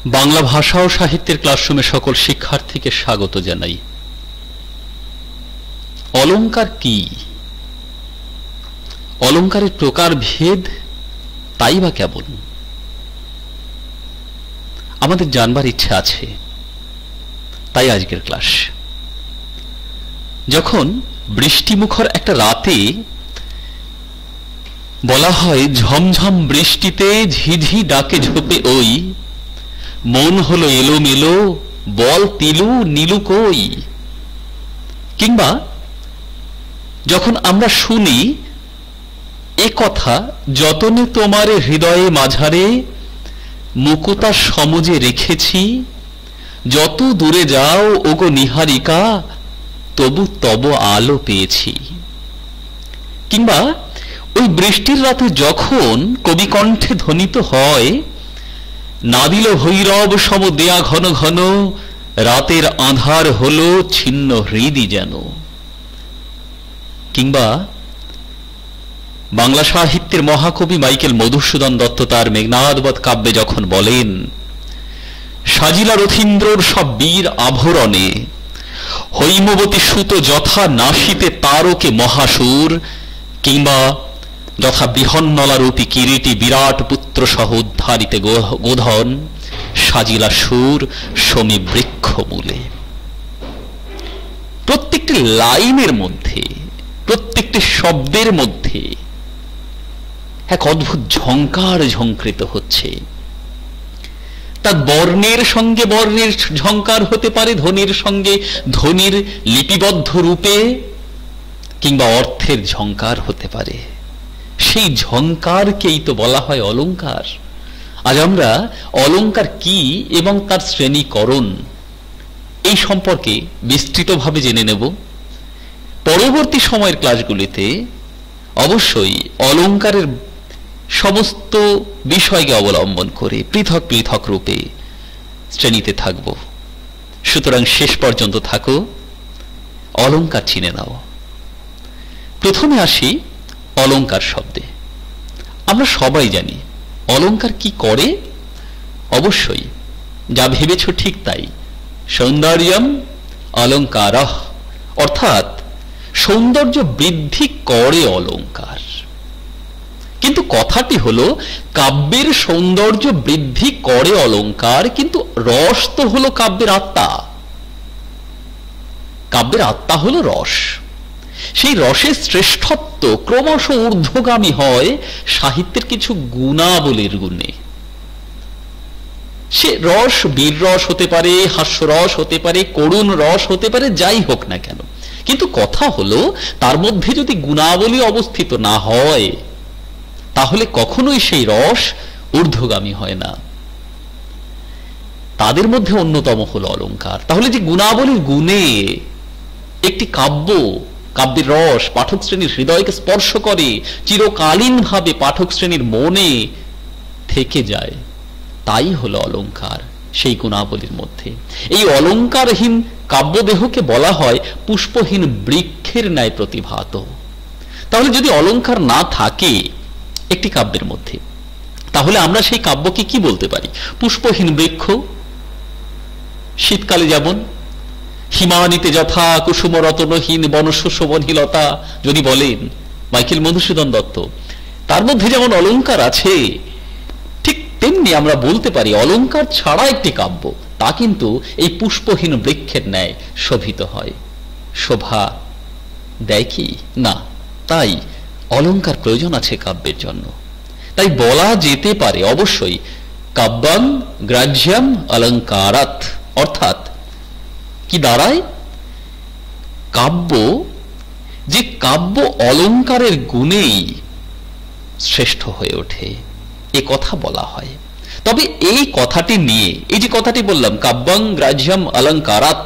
বাংলা ভাষা ও সাহিত্যের ক্লাসরুমে সকল শিক্ষার্থীকে স্বাগত জানাই। অলংকার কি, অলংকারের প্রকার ভেদ তাই বা কেমন আমাদের জানবার ইচ্ছা আছে, তাই আজকের ক্লাস। যখন বৃষ্টিমুখর একটা রাতে বলা হয় ঝমঝম বৃষ্টিতে ঝিঝি ডাকে ঝোপে ওই, মন হলো এলোমেলো বল তিলু নীলু কই, কিংবা যখন আমরা শুনি এ কথা যতনে তোমারে হৃদয়ে মাঝারে মুকুতা সমজে রেখেছি, যত দূরে যাও ওগো নিহারিকা তবু তব আলো পেয়েছি। কিংবা ওই বৃষ্টির রাতে যখন কবি কণ্ঠে ধ্বনিত হয় নাবিল ভৈরব সম দেয়া ঘন ঘন, রাতের আঁধার হলো ছিন্ন হৃদি যেন। কিংবা বাংলা সাহিত্যের মহাকবি মাইকেল মধুসূদন দত্ত তার মেঘনাদবধ কাব্যে যখন বলেন সাজিলা রথীন্দ্রর সব বীর আভরণে, হৈমবতী সুত যথা নাসিতে তারকে মহাসুর, কিংবা যথা বৃহন্নলারূপী কিরীটি বিরাট পুত্র সহ উদ্ধারিতে গোধন, সাজিলা সুর সমী বৃক্ষ মূলে। প্রত্যেকটি লাইনের মধ্যে, প্রত্যেকটি শব্দের মধ্যে এক অদ্ভুত ঝংকার ঝংকৃত হচ্ছে। তা বর্ণের সঙ্গে বর্ণের ঝংকার হতে পারে, ধ্বনির সঙ্গে ধ্বনির লিপিবদ্ধ রূপে, কিংবা অর্থের ঝংকার হতে পারে। সেই ঝংকারকেই তো বলা হয় অলংকার। আজ আমরা অলংকার কি এবং তার শ্রেণীকরণ এই সম্পর্কে বিস্তৃতভাবে জেনে নেব। পরবর্তী সময়ের ক্লাসগুলিতে অবশ্যই অলংকারের সমস্ত বিষয়কে অবলম্বন করে পৃথক পৃথক রূপে শ্রেণীতে থাকব। সুতরাং শেষ পর্যন্ত থাকো, অলংকার চিনে নাও। প্রথমে আসি অলংকার শব্দে। আমরা সবাই জানি অলংকার কি করে। অবশ্যই যা ভেবেছ ঠিক তাই, সৌন্দর্যম অলংকারঃ, অর্থাৎ সৌন্দর্য বৃদ্ধি করে অলংকার। কিন্তু কথাটি হলো কাব্যের সৌন্দর্য বৃদ্ধি করে অলংকার, কিন্তু রস তো হলো কাব্যের আত্মা। কাব্যের আত্মা হলো রস। সেই রসের শ্রেষ্ঠত্ব ক্রমশ ঊর্ধ্বগামী হয় সাহিত্যের কিছু গুণাবলীর গুণে। সে রস বীর রস হতে পারে, হাস্যরস হতে পারে, করুণ রস হতে পারে, যাই হোক না কেন। কিন্তু কথা হলো তার মধ্যে যদি গুণাবলী অবস্থিত না হয় তাহলে কখনোই সেই রস ঊর্ধ্বগামী হয় না। তাদের মধ্যে অন্যতম হলো অলংকার। তাহলে যে গুণাবলীর গুণে একটি কাব্য, কাব্যের রস পাঠক শ্রেণীর হৃদয়কে স্পর্শ করে, চিরকালীন ভাবে পাঠক শ্রেণীর মনে থেকে যায়, তাই হলো অলংকার। সেই গুণাবলীর মধ্যে এই অলংকারহীন কাব্যদেহকে বলা হয় পুষ্পহীন বৃক্ষের ন্যায় প্রতিভাত। তাহলে যদি অলংকার না থাকে একটি কাব্যের মধ্যে, তাহলে আমরা সেই কাব্যকে কি বলতে পারি? পুষ্পহীন বৃক্ষ। শীতকালে যেমন হিমানিতে যথা কুসুম রতনহীন বনশোষবনহীলতা যদি বলেন মাইকেল মধুসূদন দত্ত, তার মধ্যে যেমন অলংকার আছে, ঠিক তেমনি আমরা বলতে পারি অলংকার ছাড়া একটি কাব্য তা কিন্তু এই পুষ্পহীন বৃক্ষের ন্যায় শোভিত হয়। শোভা দেয় কি না? তাই অলংকার প্রয়োজন আছে কাব্যের জন্য। তাই বলা যেতে পারে অবশ্যই কাব্যং গ্রাহ্যম অলংকারাৎ, অর্থাৎ কি দাঁড়ায়? কাব্য, যে কাব্য অলংকারের গুণেই শ্রেষ্ঠ হয়ে ওঠে, এ কথা বলা হয়। তবে এই কথাটি নিয়ে, এই যে কথাটি বললাম কাব্যং গ্রাহ্যম অলংকারাৎ,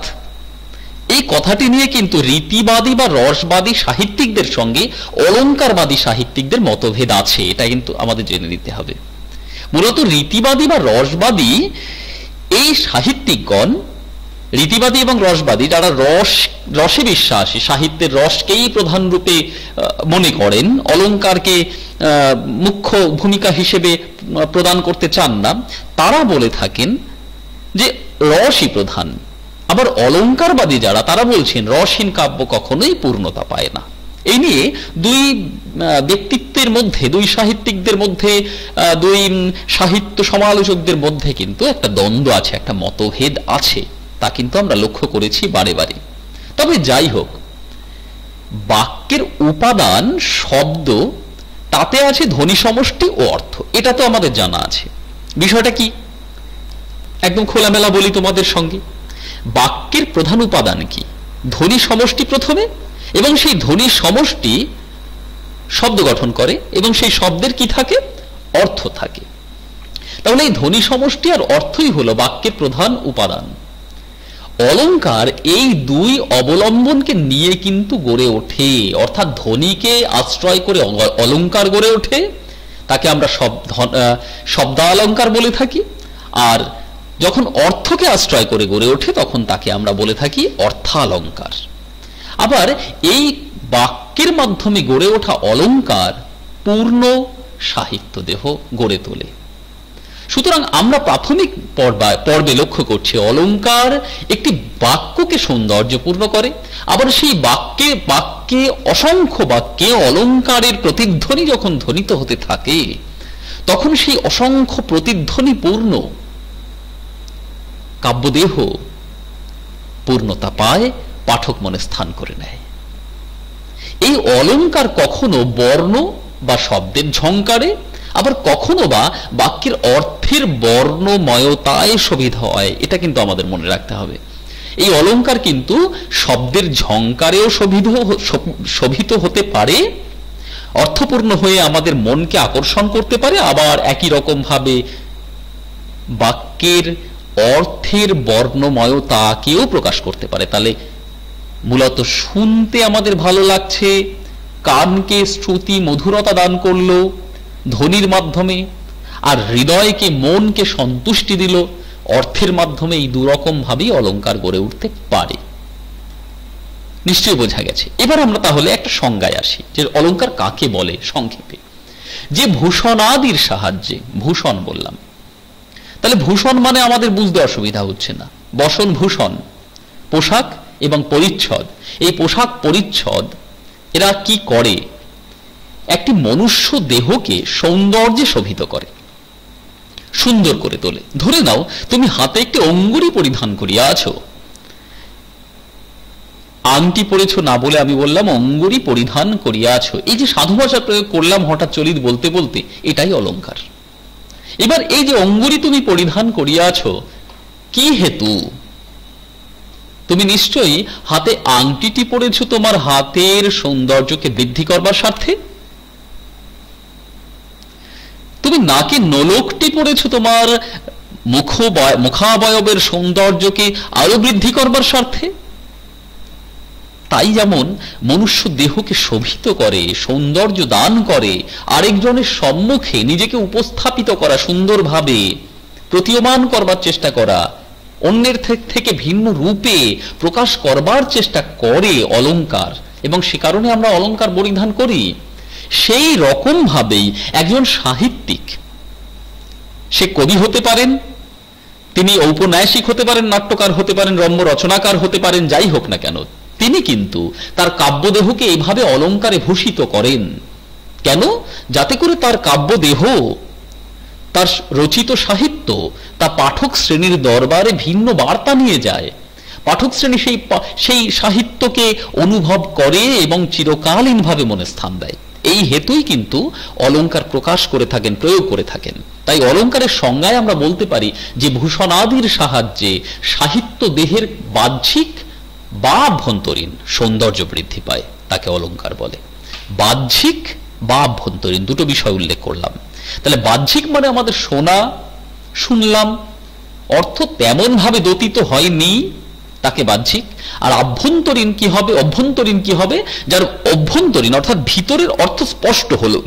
এই কথাটি নিয়ে কিন্তু রীতিবাদী বা রসবাদী সাহিত্যিকদের সঙ্গে অলংকারবাদী সাহিত্যিকদের মতভেদ আছে। এটা কিন্তু আমাদের জেনে নিতে হবে। মূলত রীতিবাদী বা রসবাদী এই সাহিত্যিকগণ, রীতিবাদী এবং রসবাদী যারা রসে বিশ্বাসী, সাহিত্যের রসকেই প্রধান রূপে মনে করেন, অলংকারকে মুখ্য ভূমিকা হিসেবে প্রদান করতে চান না, তারা বলে থাকেন যে রসই প্রধান। আবার অলংকারবাদী যারা, তারা বলছেন রসহীন কাব্য কখনোই পূর্ণতা পায় না। এই নিয়ে দুই ব্যক্তিত্বের মধ্যে, দুই সাহিত্যিকদের মধ্যে, দুই সাহিত্য সমালোচকদের মধ্যে কিন্তু একটা দ্বন্দ্ব আছে, একটা মতভেদ আছে, তা কিন্তু আমরা লক্ষ্য করেছি বারে বারে। তবে যাই হোক, বাক্যের উপাদান শব্দ, তাতে আছে ধ্বনি সমষ্টি ও অর্থ, এটা তো আমাদের জানা আছে। বিষয়টা কি একদম খোলামেলা বলি তোমাদের সঙ্গে। বাক্যের প্রধান উপাদান কি? ধ্বনি সমষ্টি প্রথমে, এবং সেই ধ্বনি সমষ্টি শব্দ গঠন করে, এবং সেই শব্দের কি থাকে? অর্থ থাকে। তাহলে এই ধ্বনি সমষ্টি আর অর্থই হলো বাক্যের প্রধান উপাদান। অলংকার এই দুই অবলম্বনকে নিয়ে কিন্তু গড়ে ওঠে, অর্থাৎ ধ্বনিকে আশ্রয় করে অলংকার গড়ে ওঠে, তাকে আমরা শব্দালংকার বলে থাকি। আর যখন অর্থকে আশ্রয় করে গড়ে ওঠে তখন তাকে আমরা বলে থাকি অর্থালংকার। আবার এই বাক্যের মাধ্যমে গড়ে ওঠা অলংকার পূর্ণ সাহিত্য দেহ গড়ে তোলে। সুতরাং আমরা প্রাথমিক পর্বে লক্ষ্য করছি অলংকার একটি বাক্যকে সৌন্দর্যপূর্ণ করে। আবার সেই বাক্যে অসংখ্য বাক্যে অলংকারের প্রতিধ্বনি যখন ধ্বনিত হতে থাকে, তখন সেই অসংখ্য প্রতিধ্বনি পূর্ণ কাব্যদেহ পূর্ণতা পায়, পাঠক মনে স্থান করে নেয়। এই অলংকার কখনো বর্ণ বা শব্দের ঝংকারে, আবার কখনো বা বাক্যের অর্থের বর্ণময়তায় শোভিত হয়, এটা কিন্তু আমাদের মনে রাখতে হবে। এই অলংকার কিন্তু শব্দের ঝংকারেও শোভিত হতে পারে, অর্থপূর্ণ হয়ে আমাদের মনকে আকর্ষণ করতে পারে, আবার একই রকম ভাবে বাক্যের অর্থের বর্ণময়তাকেও প্রকাশ করতে পারে। তাহলে মূলত শুনতে আমাদের ভালো লাগছে, কানকে শ্রুতি মধুরতা দান করলো ধ্বনির মাধ্যমে, আর হৃদয়কে মনকে সন্তুষ্টি দিল অর্থের মাধ্যমে। এই দুরকম ভাবেই অলংকার গড়ে উঠতে পারে। নিশ্চয়ই বোঝা গেছে। এবার আমরা তাহলে একটা সংজ্ঞায় আসি যে অলংকার কাকে বলে। সংক্ষেপে, যে ভূষণাদির সাহায্যে, ভূষণ বললাম, তাহলে ভূষণ মানে আমাদের বুঝতে অসুবিধা হচ্ছে না। বসন ভূষণ, পোশাক এবং পরিচ্ছদ। এই পোশাক পরিচ্ছদ এরা কি করে? একটি মনুষ্য দেহকে সৌন্দর্যে শোভিত করে, সুন্দর করে তোলে। ধরে নাও তুমি হাতে একটি অঙ্গুরি পরিধান করিয়া আছো, আংটি পরেছো না বলে আমি বললাম অঙ্গুরি পরিধান করিয়া আছো। এই যে সাধু ভাষা প্রয়োগ করলাম হঠাৎ চলিত বলতে বলতে, এটাই অলংকার। এবার এই যে অঙ্গুরি তুমি পরিধান করিয়া আছো, কি হেতু? তুমি নিশ্চয়ই হাতে আংটিটি পরেছো তোমার হাতের সৌন্দর্যকে বৃদ্ধি করবার স্বার্থে। তুমি নাকে নোলকটি পরেছো তোমার মুখাবয়বের সৌন্দর্যকে আরো বৃদ্ধি করবার স্বার্থে। তাই যেমন মনুষ্য দেহকে শোভিত করে, সৌন্দর্য দান করে, আরেকজনের সম্মুখে নিজেকে উপস্থাপিত করা, সুন্দরভাবে প্রতীয়মান করবার চেষ্টা করা, অন্যের থেকে ভিন্ন রূপে প্রকাশ করবার চেষ্টা করে অলংকার, এবং সে কারণে আমরা অলংকার পরিধান করি। সেই রকম ভাবেই একজন সাহিত্যিক, সে কবি হতে পারেন, তিনি ঔপন্যাসিক হতে পারেন, নাট্যকার হতে পারেন, রম্য রচনাকার হতে পারেন, যাই হোক না কেন, তিনি কিন্তু তার কাব্যদেহকে এইভাবে অলংকারে ভূষিত করেন। কেন? যাতে করে তার কাব্যদেহ, তার রচিত সাহিত্য তা পাঠক শ্রেণীর দরবারে ভিন্ন বার্তা নিয়ে যায়। পাঠক শ্রেণী সেই সাহিত্যকে অনুভব করে এবং চিরকালীনভাবে মনে স্থান দেয়। এই হেতুই কিন্তু অলংকার প্রকাশ করে থাকেন, প্রয়োগ করে থাকেন। তাই অলংকারের সংজ্ঞায় আমরা বলতে পারি যে ভূষণাদির সাহায্যে সাহিত্য দেহের বাহ্যিক বা আভ্যন্তরীণ সৌন্দর্য বৃদ্ধি পায়, তাকে অলংকার বলে। বাহ্যিক বা আভ্যন্তরীণ দুটো বিষয় উল্লেখ করলাম। তাহলে বাহ্যিক মানে আমাদের শোনা, শুনলাম, অর্থ তেমন ভাবে দতিত হয়নি, তাকে বাহ্যিক। আর আভ্যন্তরীণ কি হবে? অভ্যন্তরীণ কি হবে? যার অভ্যন্তরীণ অর্থাৎ ভিতরের অর্থ স্পষ্ট হলো,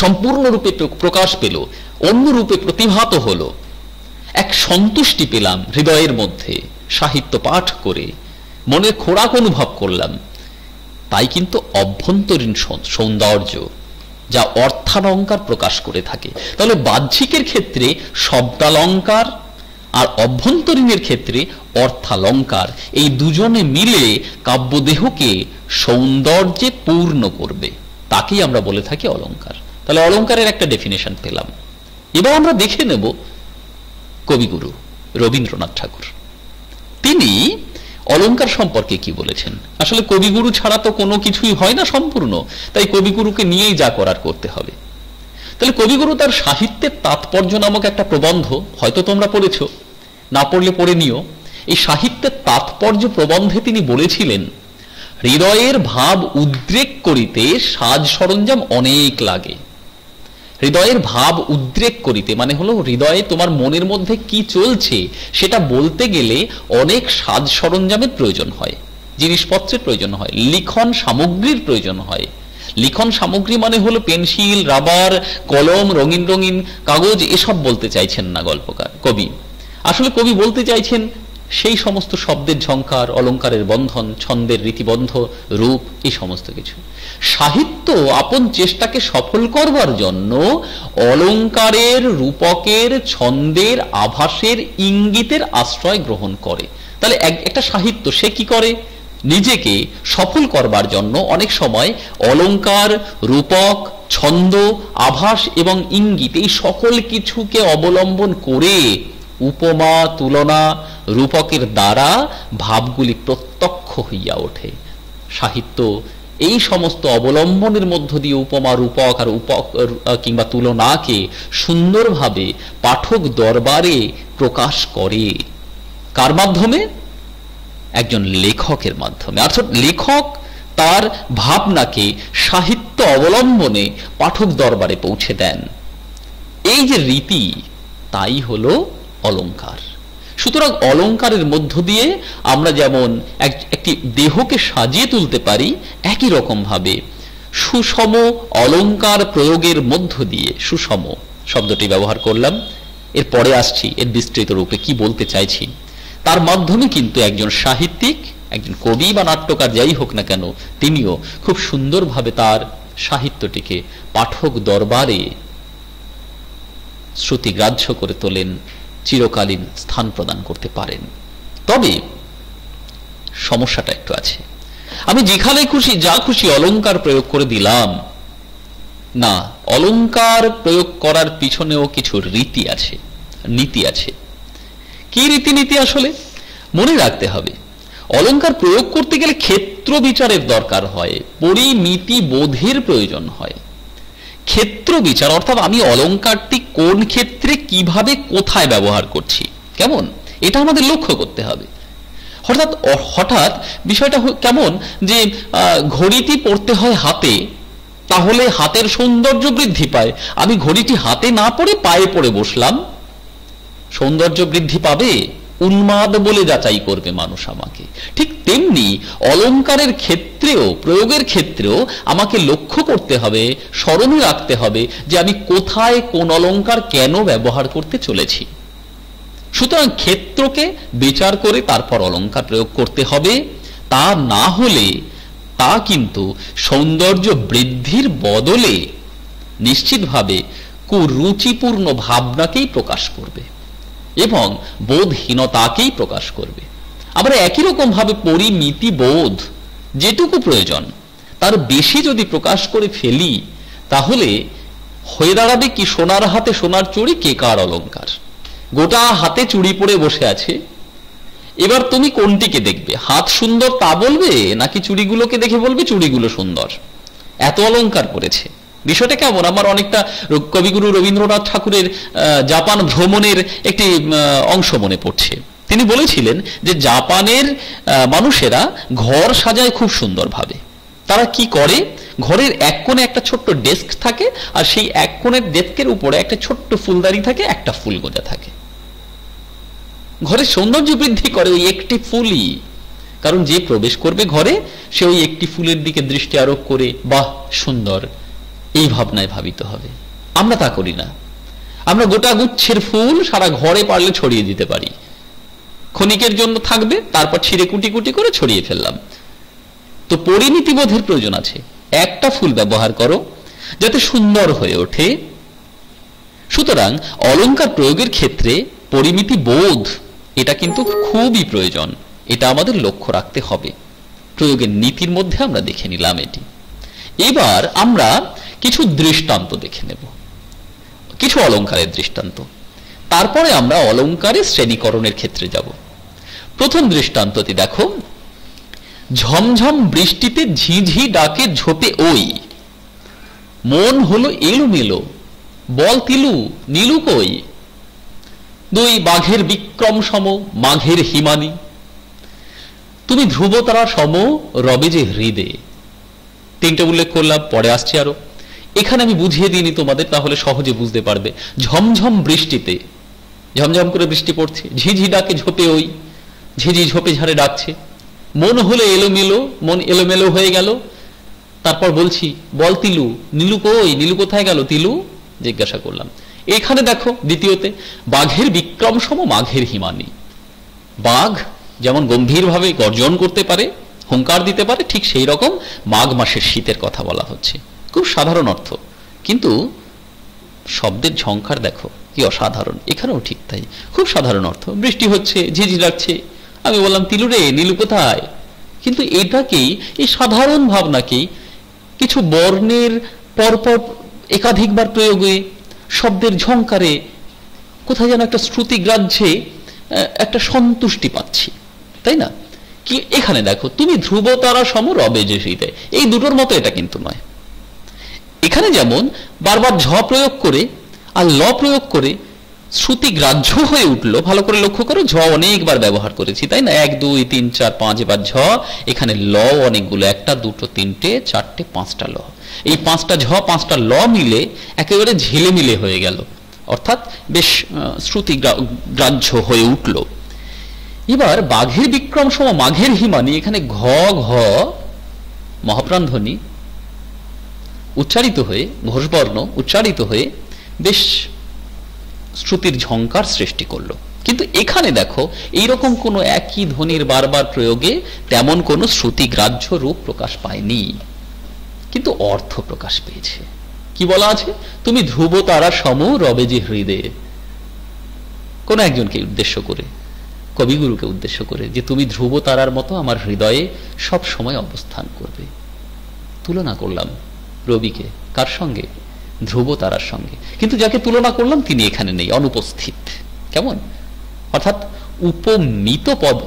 সম্পূর্ণরূপে প্রকাশ পেল, অন্য রূপে প্রতিভাত হলো, এক সন্তুষ্টি পেলাম হৃদয়ের মধ্যে সাহিত্য পাঠ করে, মনে খোরাক অনুভব করলাম। তাই কিন্তু অভ্যন্তরীণ সৌন্দর্য, যা অর্থালংকার প্রকাশ করে থাকে। তাহলে বাহ্যিকের ক্ষেত্রে শব্দালংকার, আর অভ্যন্তরীণের ক্ষেত্রে অর্থালঙ্কার। এই দুজনে মিলে কাব্যদেহকে সৌন্দর্যে পূর্ণ করবে, তাকেই আমরা বলে থাকি অলঙ্কার। তাহলে অলঙ্কারের একটা ডেফিনেশন পেলাম। এবার আমরা দেখে নেব কবিগুরু রবীন্দ্রনাথ ঠাকুর তিনি অলঙ্কার সম্পর্কে কি বলেছেন। আসলে কবিগুরু ছাড়া তো কোনো কিছুই হয় না সম্পূর্ণ, তাই কবিগুরুকে নিয়েই যা করার করতে হবে। তাহলে কবিগুরু তার সাহিত্যের তাৎপর্য নামক একটা প্রবন্ধ, হয়তো তোমরা পড়েছো, না পড়লে পড়ে নিও। এই সাহিত্যের তাৎপর্য প্রবন্ধে তিনি বলেছিলেন, হৃদয়ের ভাব উদ্রেক করিতে সাজ সরঞ্জাম অনেক লাগে। হৃদয়ের ভাব উদ্রেক করিতে মানে হলো হৃদয়ে তোমার মনের মধ্যে কি চলছে সেটা বলতে গেলে অনেক সাজ সরঞ্জামের প্রয়োজন হয়, জিনিসপত্রের প্রয়োজন হয়, লিখন সামগ্রীর প্রয়োজন হয়। লিখন সামগ্রী মানে হলো পেন্সিল, রাবার, কলম, রঙিন রঙিন কাগজ, এসব বলতে চাইছেন না গল্পকার কবি। আসলে কবি বলতে চাইছেন সেই সমস্ত শব্দের ঝংকার, অলঙ্কারের বন্ধন, ছন্দের রীতিবদ্ধ রূপ, এই সমস্ত কিছু। সাহিত্য আপন চেষ্টাকে সফল করবার জন্য অলঙ্কারের, রূপকের, ছন্দের, আভাসের, ইঙ্গিতের আশ্রয় গ্রহণ করে। তাহলে একটা সাহিত্য সে কি করে, নিজেকে সফল করবার জন্য অনেক সময় অলঙ্কার, রূপক, ছন্দ, আভাস এবং ইঙ্গিত এই সকল কিছুকে অবলম্বন করে উপমা, তুলনা, রূপকের দ্বারা ভাবগুলি প্রত্যক্ষ হইয়া ওঠে। সাহিত্য এই সমস্ত অবলম্বনের মধ্য দিয়ে উপমা, রূপক আর কিংবা তুলনাকে সুন্দরভাবে পাঠক দরবারে প্রকাশ করে। কার মাধ্যমে? একজন লেখকের মাধ্যমে। অর্থাৎ লেখক তার ভাবনাকে সাহিত্য অবলম্বনে পাঠক দরবারে পৌঁছে দেন। এই যে রীতি, তাই হলো অলঙ্কার। সুতরাং অলঙ্কারের মধ্য দিয়ে আমরা যেমন একটি দেহকে সাজিয়ে তুলতে পারি, একই রকম ভাবে সুষম অলঙ্কার প্রয়োগের মধ্য দিয়ে, সুষম শব্দটি ব্যবহার করলাম, এরপরে আসছি এর বিস্তৃত রূপে কি বলতে চাইছি। তার মাধ্যমে কিন্তু একজন সাহিত্যিক, একজন কবি বা নাট্যকার যাই হোক না কেন, তিনিও খুব সুন্দরভাবে তার সাহিত্যটিকে পাঠক দরবারে শ্রুতিগ্রাহ্য করে তোলেন, চিরকালীন স্থান প্রদান করতে পারেন। তবে সমস্যাটা একটু আছে, আমি যেখানে খুশি যা খুশি অলঙ্কার প্রয়োগ করে দিলাম না, অলঙ্কার প্রয়োগ করার পিছনেও কিছু রীতি আছে, নীতি আছে। কি রীতিনীতি আসলে মনে রাখতে হবে। অলঙ্কার প্রয়োগ করতে গেলে ক্ষেত্র বিচারের দরকার হয়, পরিমিতি বোধের প্রয়োজন হয়। ক্ষেত্র বিচার অর্থাৎ আমি অলঙ্কারটি কোন ক্ষেত্রে, কিভাবে, কোথায় ব্যবহার করছি, কেমন, এটা আমাদের লক্ষ্য করতে হবে। হঠাৎ বিষয়টা কেমন যে ঘড়িটি পরতে হয় হাতে, তাহলে হাতের সৌন্দর্য বৃদ্ধি পায়। আমি ঘড়িটি হাতে না পরে পায়ে পরে বসলাম, সৌন্দর্য বৃদ্ধি পাবে? উন্মাদ বলে যাচাই করবে মানুষ আমাকে। ঠিক তেমনি অলঙ্কারের ক্ষেত্রেও, প্রয়োগের ক্ষেত্রেও আমাকে লক্ষ্য করতে হবে, স্মরণে রাখতে হবে যে আমি কোথায় কোন অলঙ্কার কেন ব্যবহার করতে চলেছি। সুতরাং ক্ষেত্রকে বিচার করে তারপর অলঙ্কার প্রয়োগ করতে হবে। তা না হলে তা কিন্তু সৌন্দর্য বৃদ্ধির বদলে নিশ্চিতভাবে কুরুচিপূর্ণ ভাবনাকেই প্রকাশ করবে এবং বোধহীনতাকেই প্রকাশ করবে। আবার একই রকম ভাবে পরিমিতি বোধ যেটুকু প্রয়োজন তার বেশি যদি প্রকাশ করে ফেলি, তাহলে হয়ে দাঁড়াবে কি, সোনার হাতে সোনার চুড়ি কে কার অলঙ্কার। গোটা হাতে চুড়ি পরে বসে আছে, এবার তুমি কোনটিকে দেখবে? হাত সুন্দর তা বলবে, নাকি চুড়িগুলোকে দেখে বলবে চুড়িগুলো সুন্দর? এত অলঙ্কার পড়েছে। বিষয়টা কেমন? আমার অনেকটা কবিগুরু রবীন্দ্রনাথ ঠাকুরের জাপান ভ্রমণের একটি অংশ মনে পড়ছে। তিনি বলেছিলেন যে জাপানের মানুষেরা ঘর সাজায় খুব সুন্দরভাবে। তারা কি করে, ঘরের এক কোণে একটা ছোট্ট ডেস্ক থাকে, আর সেই এক কোণের ডেস্কের উপরে একটা ছোট্ট ফুলদানি থাকে, একটা ফুল গোজা থাকে। ঘরের সৌন্দর্য বৃদ্ধি করে ওই একটি ফুলই, কারণ যে প্রবেশ করবে ঘরে সে ওই একটি ফুলের দিকে দৃষ্টি আরোপ করে বাহ সুন্দর, এই ভাবনায় ভাবিত হবে। আমরা তা করি না। আমরা গোটা গুচ্ছের ফুল সারা ঘরে পারলে ছড়িয়ে দিতে পারি, ক্ষণিকের জন্য থাকবে, তারপর ছিঁড়ে কুটি কুটি করে ছড়িয়ে ফেললাম। তো পরিমিতি বোধের প্রয়োজন আছে। একটা ফুল ব্যবহার করো যাতে সুন্দর হয়ে ওঠে। সুতরাং অলঙ্কার প্রয়োগের ক্ষেত্রে পরিমিতি বোধ এটা কিন্তু খুবই প্রয়োজন, এটা আমাদের লক্ষ্য রাখতে হবে। প্রয়োগের নীতির মধ্যে আমরা দেখে নিলাম এটি। এবার আমরা কিছু দৃষ্টান্ত দেখে নেব, কিছু অলংকারের দৃষ্টান্ত, তারপরে আমরা অলংকারের শ্রেণীকরণের ক্ষেত্রে যাব। প্রথম দৃষ্টান্তটি দেখো, ঝমঝম বৃষ্টিতে ঝিঝি ডাকে ঝোপে ওই, মন হলো এলোমেলো, বল তিলু নীলু কই, দুই বাঘের বিক্রম সম মাঘের হিমানি, তুমি ধ্রুবতারা সম রবে যে হৃদে। তিনটা উল্লেখ করলাম, পরে আসছে আরো। এখানে আমি বুঝিয়ে দিইনি তোমাদের, তাহলে সহজে বুঝতে পারবে। ঝমঝম বৃষ্টিতে, ঝমঝম করে বৃষ্টি পড়ছে, ঝিঝি ডাকে ঝোপে ওই, ঝিঝি ঝোপে ঝাড়ে ডাকছে, মন হলো এলোমেলো, মন এলোমেলো হয়ে গেল। তারপর বলছি, বল তিলু নীলু কই, নীলু কোথায় গেল, তিলু জিজ্ঞাসা করলাম। এখানে দেখো দ্বিতীয়তে, বাঘের বিক্রম সম মাঘের হিমানি। বাঘ যেমন গম্ভীরভাবে গর্জন করতে পারে, হুঙ্কার দিতে পারে, ঠিক সেই রকম মাঘ মাসের শীতের কথা বলা হচ্ছে। খুব সাধারণ অর্থ, কিন্তু শব্দের ঝংকার দেখো কি অসাধারণ। এখানেও ঠিক তাই, খুব সাধারণ অর্থ। বৃষ্টি হচ্ছে, ঝিঝি লাগছে, আমি বললাম তিলু রে নীলু কোথায়। কিন্তু এটাকেই, এই সাধারণ ভাবনাকেই কিছু বর্ণের পরপর একাধিকবার প্রয়োগে, শব্দের ঝংকারে কোথায় যেন একটা শ্রুতিগ্রাহ্যে একটা সন্তুষ্টি পাচ্ছি, তাই না? কি এখানে দেখো, তুমি ধ্রুবতারা সম রবে যে হৃদয়, এই দুটোর মতো এটা কিন্তু নয়। এখানে যেমন বারবার ঝ প্রয়োগ করে আর ল প্রয়োগ করে শ্রুতিগ্রাহ্য হয়ে উঠলো। ভালো করে লক্ষ্য করো, ঝ অনেকবার ব্যবহার করেছি, তাই না? 1 2 3 4 5 এবার ঝ, এখানে ল অনেকগুলো, একটা দুটো তিনটে চারটে পাঁচটা ল। এই পাঁচটা ঝ পাঁচটা ল মিলে একেবারে ঝিলেমিলে হয়ে গেল, অর্থাৎ বেশ শ্রুতিগ্রাহ্য হয়ে উঠল। এবার বাঘের বিক্রম সম মাঘের হিমানি, এখানে ঘ ঘ মহাপ্রাণ ধ্বনি উচ্চারিত হয়ে, ঘোষবর্ণ উচ্চারিত হয়ে বেশ শ্রুতির ঝংকার সৃষ্টি করলো। কিন্তু এখানে দেখো, এইরকম কোনো একই ধ্বনির বারবার প্রয়োগে তেমন কোনো শ্রুতিগ্রাহ্য রূপ প্রকাশ পায়নি, কিন্তু অর্থ প্রকাশ পেয়েছে। কি বলা আছে, তুমি ধ্রুব তারা সম রবে যে হৃদয়ে। কোন একজনকে উদ্দেশ্য করে, কবিগুরুকে উদ্দেশ্য করে, যে তুমি ধ্রুব তারার মতো আমার হৃদয়ে সব সময় অবস্থান করবে। তুলনা করলাম রবিকে কার সঙ্গে, ধ্রুব তারার সঙ্গে। কিন্তু যাকে তুলনা করলাম তিনি এখানে নেই, অনুপস্থিত। কেমন? অর্থাৎ উপমিত পদ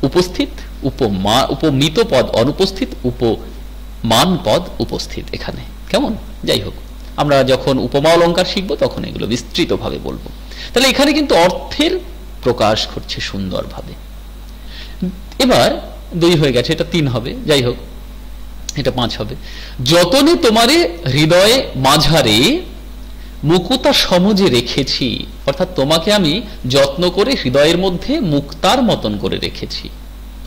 উপস্থিত, উপমিত পদ অনুপস্থিত, উপমান পদ উপস্থিত এখানে। কেমন? যাই হোক, আমরা যখন উপমা অলঙ্কার শিখবো তখন এগুলো বিস্তৃতভাবে বলবো। তাহলে এখানে কিন্তু অর্থের প্রকাশ ঘটছে সুন্দরভাবে। এবার 2 হয়ে গেছে, এটা 3 হবে। যাই হোক, এটা 5 হবে। যতনে তোমারে হৃদয়ে মাঝারে মুকুতা সমজে রেখেছি, অর্থাৎ তোমাকে আমি যত্ন করে হৃদয়ের মধ্যে মুক্তার মতন করে রেখেছি।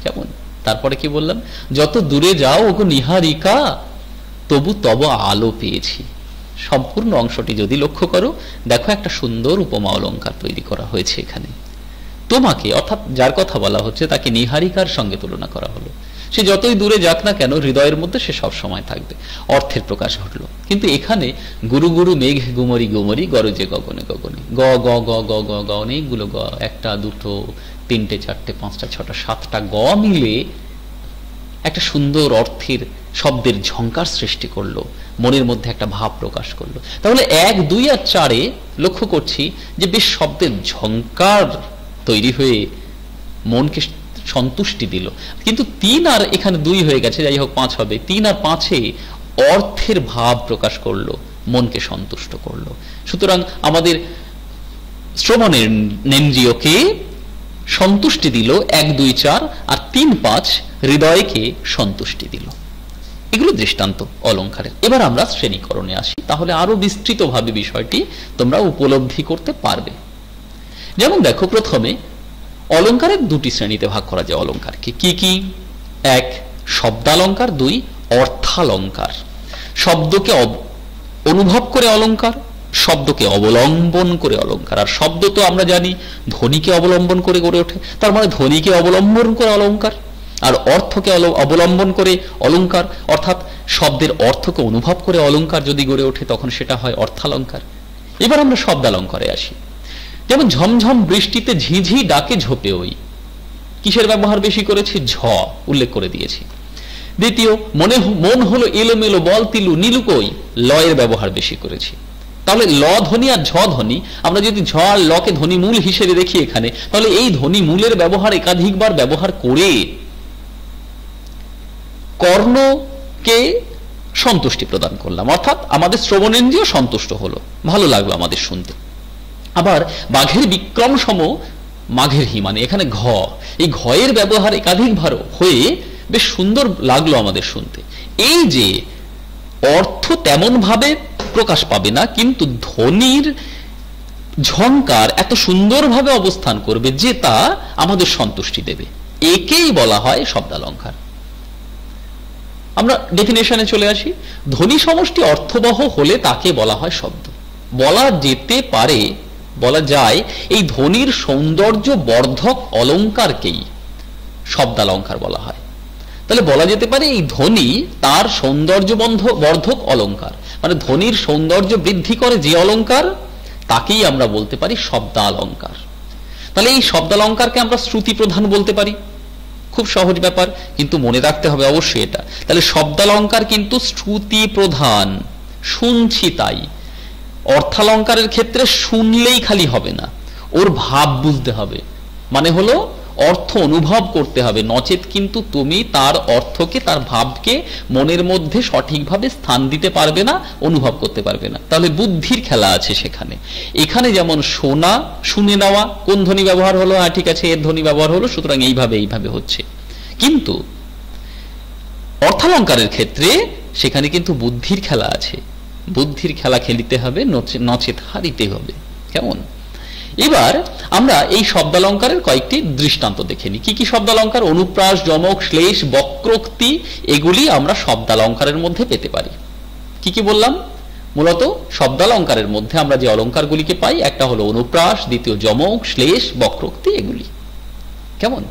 কেমন? তারপরে কি বললাম, যত দূরে যাও ওগো নিহারিকা তবু তব আলো পেয়েছি। সম্পূর্ণ অংশটি যদি লক্ষ্য করো, দেখো একটা সুন্দর উপমা অলঙ্কার তৈরি করা হয়েছে এখানে। তোমাকে, অর্থাৎ যার কথা বলা হচ্ছে তাকে নিহারিকার সঙ্গে তুলনা করা হলো। সে যতই দূরে যাক না কেন, হৃদয়ের মধ্যে সে সব সময় থাকবে। অর্থের প্রকাশ ঘটলো। কিন্তু এখানে গুরু গুরু মেঘ গুমরি গুমরি গরজে গগনে গগনে, গ গ গ গ গ গ অনেকগুলো গ, একটা দুটো তিনটে চারটে পাঁচটা ছটা সাতটা গ মিলে একটা সুন্দর অর্থের শব্দের ঝংকার সৃষ্টি করলো, মনের মধ্যে একটা ভাব প্রকাশ করলো। তাহলে 1 2 আর 4-এ লক্ষ্য করছি যে বেশ শব্দের ঝংকার তৈরি হয়ে মনকে সন্তুষ্টি দিল। কিন্তু 3 আর এখানে 2 হয়ে গেছে, যাই হোক 5 হবে। 3 আর 5-এ অর্থের ভাব প্রকাশ করলো, মনকে সন্তুষ্ট করলো। সুতরাং আমাদের শ্রবণের নেন্দ্রিয়কে সন্তুষ্টি দিল 1 2 4, আর 3 5 হৃদয়কে সন্তুষ্টি দিল। এগুলো দৃষ্টান্ত অলঙ্কারের। এবার আমরা শ্রেণীকরণে আসি, তাহলে আরো বিস্তৃতভাবে বিষয়টি তোমরা উপলব্ধি করতে পারবে। যেমন দেখো, প্রথমে অলঙ্কারের 2টি শ্রেণীতে ভাগ করা যায় অলঙ্কারকে। কি কি? 1 শব্দালঙ্কার, 2 অর্থালঙ্কার। শব্দকে অনুভব করে অলঙ্কার, শব্দকে অবলম্বন করে অলঙ্কার। আর শব্দ তো আমরা জানি ধ্বনিকে অবলম্বন করে গড়ে ওঠে, তার মানে ধ্বনিকে অবলম্বন করে অলঙ্কার। আর অর্থকে অবলম্বন করে অলঙ্কার, অর্থাৎ শব্দের অর্থকে অনুভব করে অলঙ্কার যদি গড়ে ওঠে তখন সেটা হয় অর্থালঙ্কার। এবার আমরা শব্দালঙ্কারে আসি। যেমন ঝমঝম বৃষ্টিতে ঝিঝি ডাকে ঝোপে ওই, কিসের ব্যবহার বেশি করেছি? ঝ উল্লেখ করে দিয়েছি। দ্বিতীয়, মন হলো এলোমেলো বল তিলু নীলু কই, লয়ের ব্যবহার বেশি করেছি। তাহলে ল ধ্বনি আর ঝ ধ্বনি, আমরা যদি ঝ আর লকে ধ্বনি মূল হিসেবে দেখি এখানে, তাহলে এই ধ্বনি মূলের ব্যবহার একাধিকবার ব্যবহার করে কর্ণকে সন্তুষ্টি প্রদান করলাম, অর্থাৎ আমাদের শ্রবণেন্দ্রিয় সন্তুষ্ট হলো, ভালো লাগলো আমাদের শুনতে। আবার বাঘের বিক্রম সম মাঘের হিমানে, এখানে ঘ, এই ঘয়ের ব্যবহার একাধিকবার হয়ে বেশ সুন্দর লাগলো আমাদের শুনতে। এই যে অর্থ তেমন ভাবে প্রকাশ পাবে না, কিন্তু ধ্বনির ঝংকার এত সুন্দরভাবে অবস্থান করবে যে তা আমাদের সন্তুষ্টি দেবে, একেই বলা হয় শব্দালঙ্কার। আমরা ডেফিনেশনে চলে আসি। ধ্বনি সমষ্টি অর্থবহ হলে তাকে বলা হয় শব্দ। বলা যেতে পারে, বলা যায় এই ধ্বনির সৌন্দর্য বর্ধক অলঙ্কারকেই শব্দালঙ্কার বলা হয়। তাহলে বলা যেতে পারে এই ধ্বনি তার সৌন্দর্য বর্ধক অলঙ্কার, মানে ধ্বনির সৌন্দর্য বৃদ্ধি করে যে অলঙ্কার, তাকেই আমরা বলতে পারি শব্দালঙ্কার। তাহলে এই শব্দালঙ্কারকে আমরা শ্রুতি প্রধান বলতে পারি, খুব সহজ ব্যাপার, কিন্তু মনে রাখতে হবে অবশ্যই এটা। তাহলে শব্দালঙ্কার কিন্তু শ্রুতি প্রধান, শুনছি তাই। অর্থালঙ্কারের ক্ষেত্রে শুনলেই খালি হবে না, ওর ভাব বুঝতে হবে, মানে হলো অর্থ অনুভব করতে হবে, নচেত কিন্তু তুমি তার অর্থকে, তার ভাবকে মনের মধ্যে সঠিকভাবে স্থান দিতে পারবে না, অনুভব করতে পারবে না। তাহলে বুদ্ধির খেলা আছে সেখানে। এখানে যেমন শোনা, শুনে নেওয়া, কোন ধ্বনি ব্যবহার হলো, হ্যাঁ ঠিক আছে এর ধ্বনি ব্যবহার হলো, সুতরাং এইভাবে হচ্ছে। কিন্তু অর্থালঙ্কারের ক্ষেত্রে সেখানে কিন্তু বুদ্ধির খেলা আছে, বুদ্ধির খেলা খেলিতে হবে, নচেত হারিতে হবে। কেমন? এবার আমরা এই শব্দালঙ্কারের কয়েকটি দৃষ্টান্ত দেখে নিই। কি কি শব্দালঙ্কার? অনুপ্রাস, যমক, শ্লেষ, বক্রোক্তি, এগুলি আমরা শব্দালঙ্কারের মধ্যে পেতে পারি। কি কি বললাম? মূলত শব্দালঙ্কারের মধ্যে আমরা যে অলঙ্কারগুলিকে পাই, একটা হলো অনুপ্রাস, দ্বিতীয় যমক, শ্লেষ, বক্রোক্তি, এগুলি। কেমন?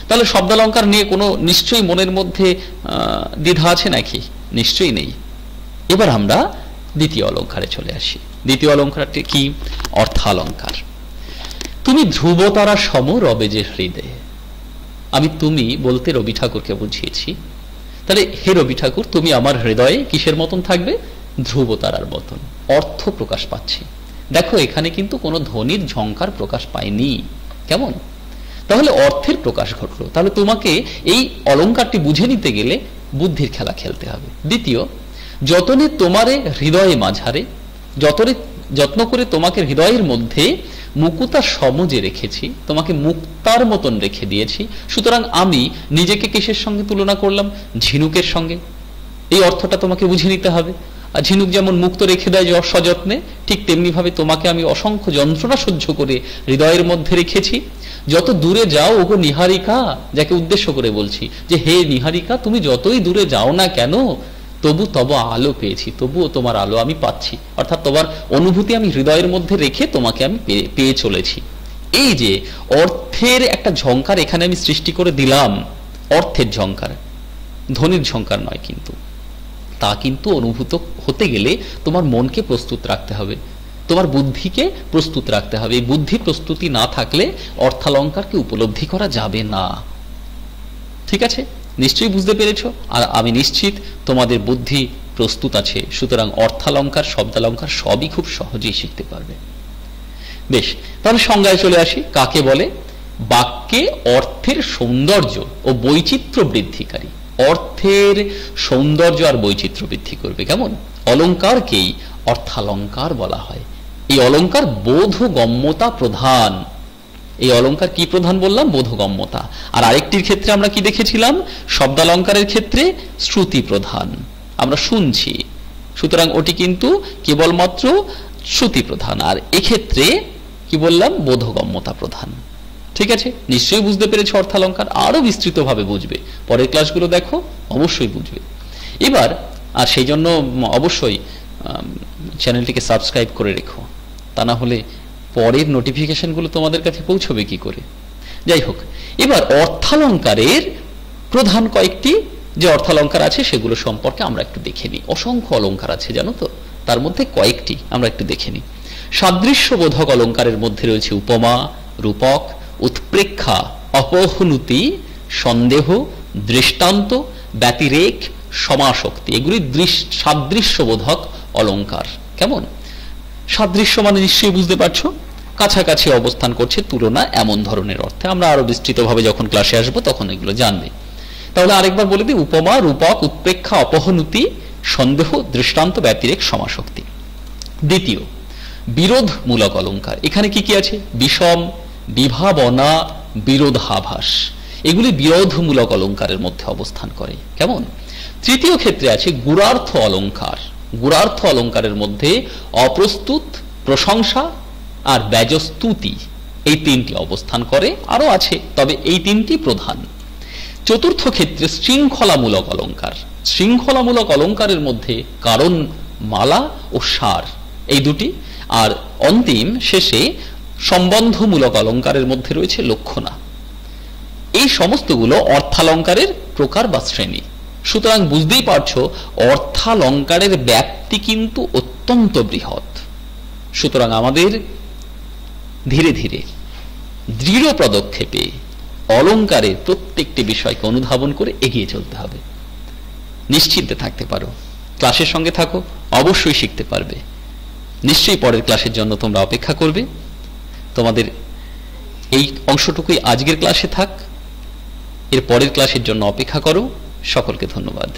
তাহলে শব্দালঙ্কার নিয়ে কোনো নিশ্চয়ই মনের মধ্যে দ্বিধা আছে নাকি? নিশ্চয়ই নেই। এবার আমরা দ্বিতীয় অলঙ্কারে চলে আসি। দ্বিতীয় অলঙ্কারটি কি? অর্থালঙ্কার। তুমি ধ্রুবতারা সম রবে যে হৃদয়ে। আমি তুমি বলতে রবি ঠাকুরকে বুঝিয়েছি। তাহলে হে রবি ঠাকুর, তুমি আমার হৃদয়ে কিসের মতন থাকবে? ধ্রুবতারার মতন। অর্থ প্রকাশ পাচ্ছে। দেখো এখানে কিন্তু কোনো ধ্বনির ঝংকার প্রকাশ পায়নি। কেমন? তাহলে অর্থের প্রকাশ ঘটলো। তাহলে তোমাকে এই অলঙ্কারটি বুঝে নিতে গেলে বুদ্ধির খেলা খেলতে হবে। দ্বিতীয়, যতনে তোমারে হৃদয়ে মাঝারে, যত্ন করে তোমাকে হৃদয়ের মধ্যে মুকুতা সমজে রেখেছি, তোমাকে মুক্তার মতন রেখে দিয়েছি, সুতরাং আমি নিজেকে কিসের সঙ্গে তুলনা করলাম? ঝিনুকের সঙ্গে। এই অর্থটা তোমাকে বুঝে নিতে হবে। আর ঝিনুক যেমন মুক্ত রেখে দেয় সযত্নে, ঠিক তেমনি ভাবে তোমাকে আমি অসংখ্য যন্ত্রণা সহ্য করে হৃদয়ের মধ্যে রেখেছি। যত দূরে যাও ওগো নিহারিকা, যাকে উদ্দেশ্য করে বলছি যে হে নিহারিকা, তুমি যতই দূরে যাও না কেন, তবু আলো পেয়েছি, তবুও তোমার আলো আমি পাচ্ছি, অর্থাৎ তোমার অনুভূতি আমি হৃদয়ের মধ্যে রেখে তোমাকে আমি পেয়ে চলেছি। এই যে অর্থের একটা ঝংকার এখানে আমি সৃষ্টি করে দিলাম, অর্থের ঝংকার, ধ্বনির ঝংকার নয়, কিন্তু তা কিন্তু অনুভূত হতে গেলে তোমার মনকে প্রস্তুত রাখতে হবে, তোমার বুদ্ধিকে প্রস্তুত রাখতে হবে। এই বুদ্ধি প্রস্তুতি না থাকলে অর্থালঙ্কারকে উপলব্ধি করা যাবে না। ঠিক আছে? নিশ্চয়ই বুঝতে পেরেছো। আর আমি নিশ্চিত তোমাদের বুদ্ধি প্রস্তুত আছে, সুতরাং অর্থালঙ্কার, শব্দালঙ্কার সবই খুব সহজেই শিখতে পারবে। বেশ, তাহলে সংজ্ঞায় চলে আসি। কাকে বলে? বাক্যে অর্থের সৌন্দর্য ও বৈচিত্র্য বৃদ্ধিকারী। অর্থের সৌন্দর্য আর বৈচিত্র্য বৃদ্ধি করবে। কেমন? অলঙ্কারকেই অর্থালঙ্কার বলা হয়। এই অলঙ্কার বোধগম্যতা প্রধান। এই অলঙ্কার কি প্রধান বললাম? বোধগম্যতা। আর আরেকটির ক্ষেত্রে আমরা কি দেখেছিলাম? শব্দালঙ্কারের ক্ষেত্রে শ্রুতি প্রধান, আমরা শুনছি, সুতরাং ওটি কিন্তু কেবলমাত্র শ্রুতি প্রধান। আর এক্ষেত্রে কি বললাম? বোধগম্যতা প্রধান। ঠিক আছে? নিশ্চয়ই বুঝতে পেরেছ অর্থালঙ্কার। আরো বিস্তৃতভাবে বুঝবে, পরের ক্লাসগুলো দেখো, অবশ্যই বুঝবে। এবার আর সেই জন্য অবশ্যই চ্যানেলটিকে সাবস্ক্রাইব করে রেখো, তা না হলে পরের নোটিফিকেশনগুলো তোমাদের কাছে পৌঁছবে কি করে? যাই হোক, এবার অর্থালঙ্কারের প্রধান কয়েকটি যে অর্থালঙ্কার আছে সেগুলো সম্পর্কে আমরা একটু দেখে নিই। অসংখ্য অলঙ্কার আছে জানো তো, তার মধ্যে কয়েকটি আমরা একটু দেখে নিই। সাদৃশ্যবোধক অলঙ্কারের মধ্যে রয়েছে উপমা, রূপক, উৎপ্রেক্ষা, অপহনুতি, সন্দেহ, দৃষ্টান্ত, ব্যতিরেক, সমাসক্তি। এগুলি সাদৃশ্যবোধক অলঙ্কার। কেমন? সাদৃশ্য মানে নিশ্চয়ই বুঝতে পারছো, কাছাকাছি অবস্থান করছে, তুলনা, এমন ধরনের অর্থে। আমরা আরো বিস্তৃতভাবে যখন ক্লাসে আসবো তখন এগুলো জানবে। তাহলে আরেকবার বলে দিই, উপমা, রূপক, উৎপ্রেক্ষা, অপহনুতি, সন্দেহ, দৃষ্টান্ত, ব্যতিরেক, সমাসক্তি। দ্বিতীয়, বিরোধমূলক অলঙ্কার। এখানে কি কি আছে? বিষম, বিভাবনা, বিরোধাভাস, এগুলি বিরোধমূলক অলঙ্কারের মধ্যে অবস্থান করে। কেমন? তৃতীয় ক্ষেত্রে আছে গুণার্থ অলঙ্কার। গুণার্থ অলঙ্কারের মধ্যে অপ্রস্তুত, প্রশংসা আর ব্যজস্তুতি, এই তিনটি অবস্থান করে। আরো আছে, তবে এই তিনটি প্রধান। চতুর্থ ক্ষেত্রে শৃঙ্খলামূলক অলঙ্কার। শৃঙ্খলামূলক অলঙ্কারের মধ্যে কারণ, মালা ও সার, এই দুটি। আর অন্তিম শেষে সম্বন্ধমূলক অলঙ্কারের মধ্যে রয়েছে লক্ষণা। এই সমস্তগুলো অর্থালঙ্কারের প্রকার বা শ্রেণী। সুতরাং বুঝতেই পারছো অর্থালঙ্কারের ব্যাপ্তি কিন্তু অত্যন্ত বৃহৎ। সুতরাং আমাদের ধীরে ধীরে দৃঢ় পদক্ষেপে অলঙ্কারের প্রত্যেকটি বিষয়কে অনুধাবন করে এগিয়ে চলতে হবে। নিশ্চিন্তে থাকতে পারো, ক্লাসের সঙ্গে থাকো, অবশ্যই শিখতে পারবে। নিশ্চয়ই পরের ক্লাসের জন্য তোমরা অপেক্ষা করবে। তোমাদের এই অংশটুকুই আজকের ক্লাসে থাক, এর পরের ক্লাসের জন্য অপেক্ষা করো। সকলকে ধন্যবাদ।